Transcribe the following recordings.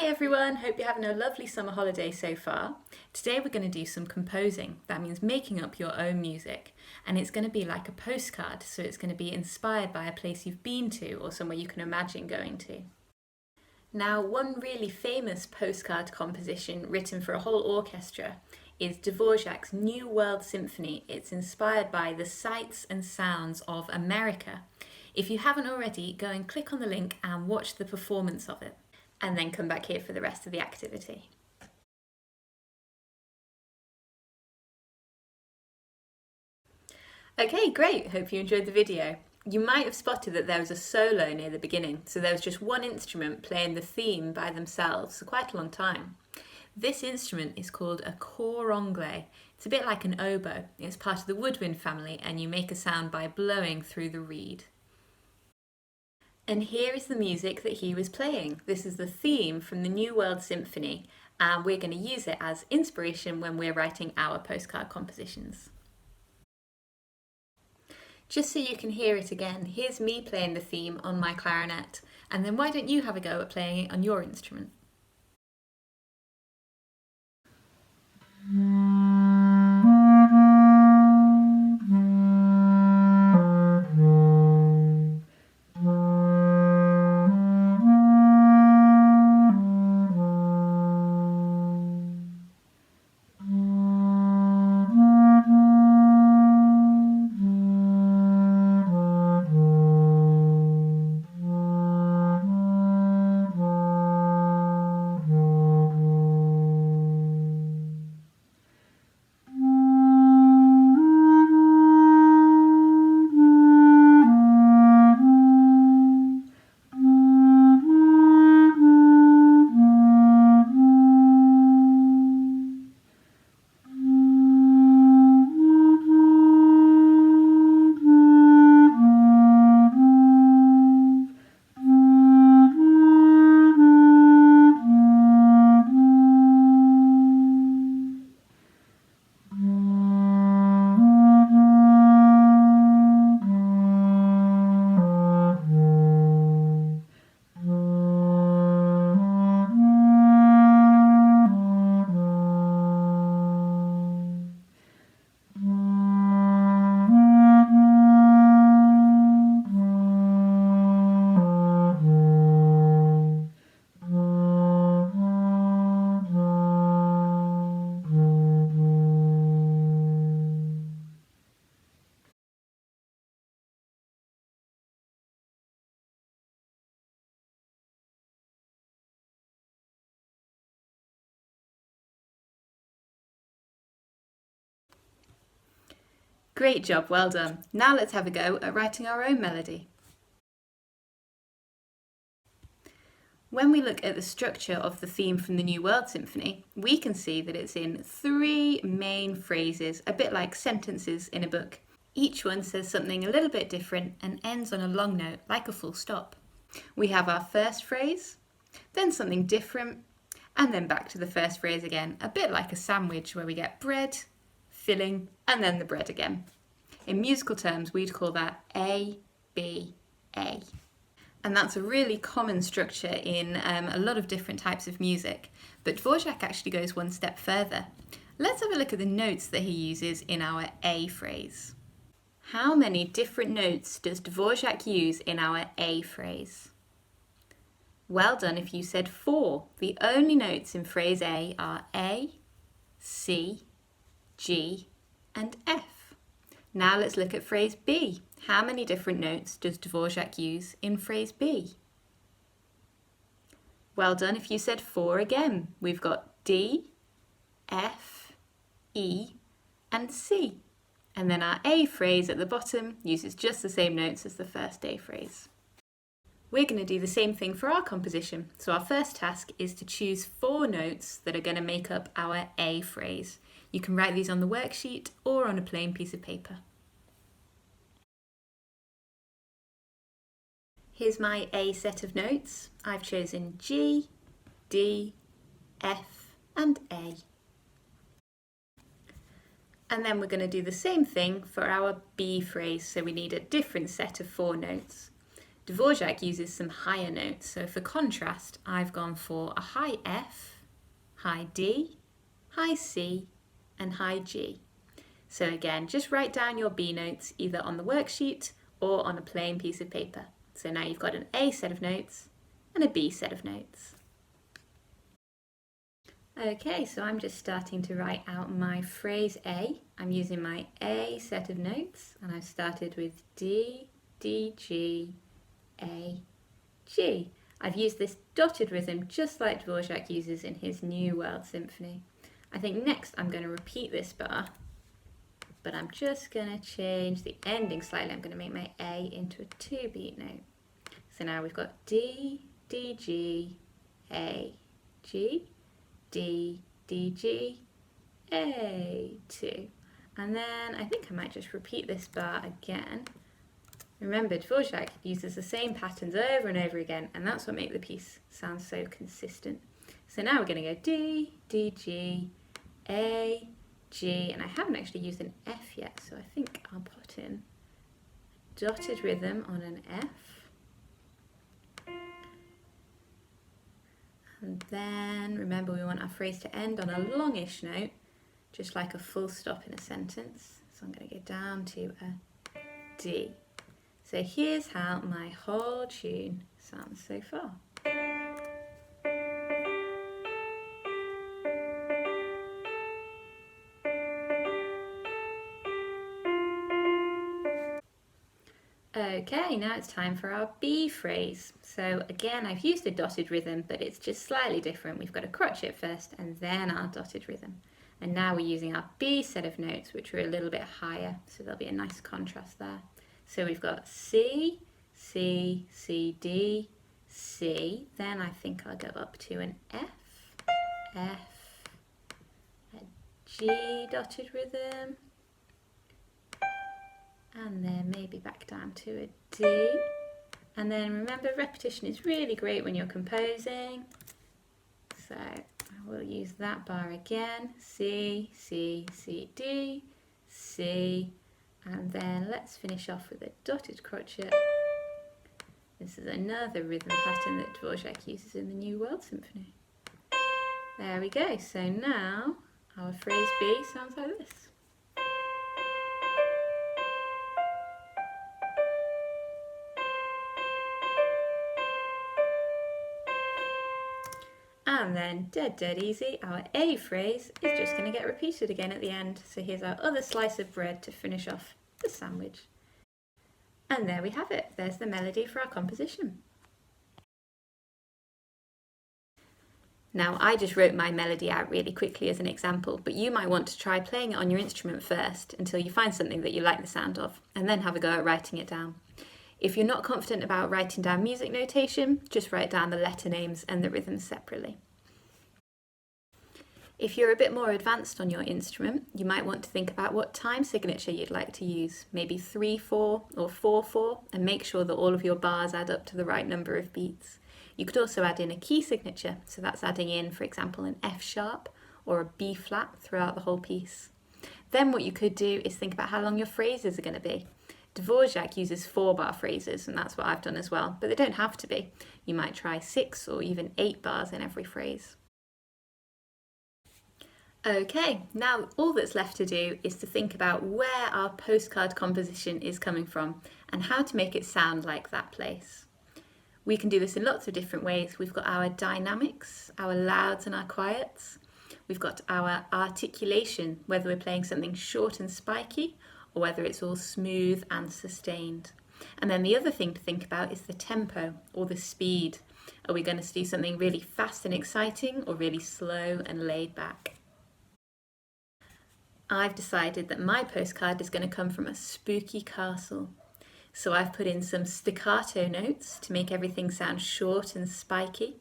Hi everyone, hope you're having a lovely summer holiday so far. Today we're going to do some composing. That means making up your own music, and it's going to be like a postcard, so it's going to be inspired by a place you've been to or somewhere you can imagine going to. Now, one really famous postcard composition written for a whole orchestra is Dvorak's New World Symphony. It's inspired by the sights and sounds of America. If you haven't already, go and click on the link and watch the performance of it, and then come back here for the rest of the activity. Okay, great, hope you enjoyed the video. You might have spotted that there was a solo near the beginning, so there was just one instrument playing the theme by themselves for quite a long time. This instrument is called a cor anglais. It's a bit like an oboe. It's part of the woodwind family, and you make a sound by blowing through the reed. And here is the music that he was playing. This is the theme from the New World Symphony, and we're going to use it as inspiration when we're writing our postcard compositions. Just so you can hear it again, here's me playing the theme on my clarinet, and then why don't you have a go at playing it on your instrument? Great job, well done. Now let's have a go at writing our own melody. When we look at the structure of the theme from the New World Symphony, we can see that it's in 3 main phrases, a bit like sentences in a book. Each one says something a little bit different and ends on a long note, like a full stop. We have our first phrase, then something different, and then back to the first phrase again, a bit like a sandwich where we get bread, filling, and then the bread again. In musical terms, we'd call that A, B, A. And that's a really common structure in a lot of different types of music. But Dvorak actually goes one step further. Let's have a look at the notes that he uses in our A phrase. How many different notes does Dvorak use in our A phrase? Well done if you said 4. The only notes in phrase A are A, C, G, and F. Now let's look at phrase B. How many different notes does Dvorak use in phrase B? Well done if you said 4 again. We've got D, F, E, and C. And then our A phrase at the bottom uses just the same notes as the first A phrase. We're going to do the same thing for our composition. So our first task is to choose 4 notes that are going to make up our A phrase. You can write these on the worksheet or on a plain piece of paper. Here's my A set of notes. I've chosen G, D, F, and A. And then we're going to do the same thing for our B phrase, so we need a different set of 4 notes. Dvorak uses some higher notes, so for contrast, I've gone for a high F, high D, high C, and high G. So again, just write down your B notes either on the worksheet or on a plain piece of paper. So now you've got an A set of notes and a B set of notes. Okay, so I'm just starting to write out my phrase A. I'm using my A set of notes, and I've started with D, D, G, A, G. I've used this dotted rhythm just like Dvorak uses in his New World Symphony. I think next I'm going to repeat this bar, but I'm just going to change the ending slightly. I'm going to make my A into a 2-beat note. So now we've got D, D, G, A, G, D, D, G, A, 2. And then I think I might just repeat this bar again. Remember, Dvorak uses the same patterns over and over again, and that's what makes the piece sound so consistent. So now we're going to go D, D, G, A, G, and I haven't actually used an F yet, so I think I'll put in a dotted rhythm on an F. And then remember, we want our phrase to end on a longish note, just like a full stop in a sentence. So I'm going to go down to a D. So here's how my whole tune sounds so far. Okay, now it's time for our B phrase. So again, I've used a dotted rhythm, but it's just slightly different. We've got a crotchet first and then our dotted rhythm. And now we're using our B set of notes, which are a little bit higher, so there'll be a nice contrast there. So we've got C, C, C, D, C. Then I think I'll go up to an F, F, a G dotted rhythm, and then maybe back down to a D. And then remember, repetition is really great when you're composing. So I will use that bar again. C, C, C, D, C. And then let's finish off with a dotted crotchet. This is another rhythm pattern that Dvorak uses in the New World Symphony. There we go. So now our phrase B sounds like this. And then, dead easy, our A phrase is just going to get repeated again at the end. So here's our other slice of bread to finish off the sandwich. And there we have it. There's the melody for our composition. Now, I just wrote my melody out really quickly as an example, but you might want to try playing it on your instrument first until you find something that you like the sound of, and then have a go at writing it down. If you're not confident about writing down music notation, just write down the letter names and the rhythms separately. If you're a bit more advanced on your instrument, you might want to think about what time signature you'd like to use, maybe 3/4 or 4/4, and make sure that all of your bars add up to the right number of beats. You could also add in a key signature, so that's adding in, for example, an F sharp or a B flat throughout the whole piece. Then what you could do is think about how long your phrases are going to be. Dvorak uses 4-bar phrases, and that's what I've done as well, but they don't have to be. You might try 6 or even 8 bars in every phrase. Okay, now all that's left to do is to think about where our postcard composition is coming from and how to make it sound like that place. We can do this in lots of different ways. We've got our dynamics, our louds and our quiets. We've got our articulation, whether we're playing something short and spiky or whether it's all smooth and sustained. And then the other thing to think about is the tempo or the speed. Are we going to do something really fast and exciting or really slow and laid back? I've decided that my postcard is going to come from a spooky castle. So I've put in some staccato notes to make everything sound short and spiky.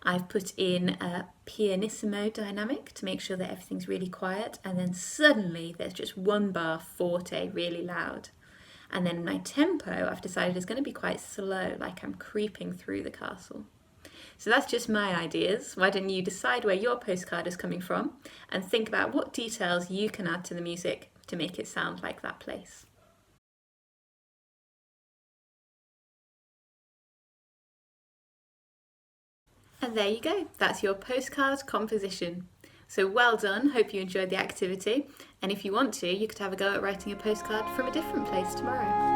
I've put in a pianissimo dynamic to make sure that everything's really quiet, and then suddenly there's just one bar forte really loud. And then my tempo I've decided is going to be quite slow, like I'm creeping through the castle. So that's just my ideas. Why don't you decide where your postcard is coming from and think about what details you can add to the music to make it sound like that place. And there you go, that's your postcard composition. So well done, hope you enjoyed the activity. And if you want to, you could have a go at writing a postcard from a different place tomorrow.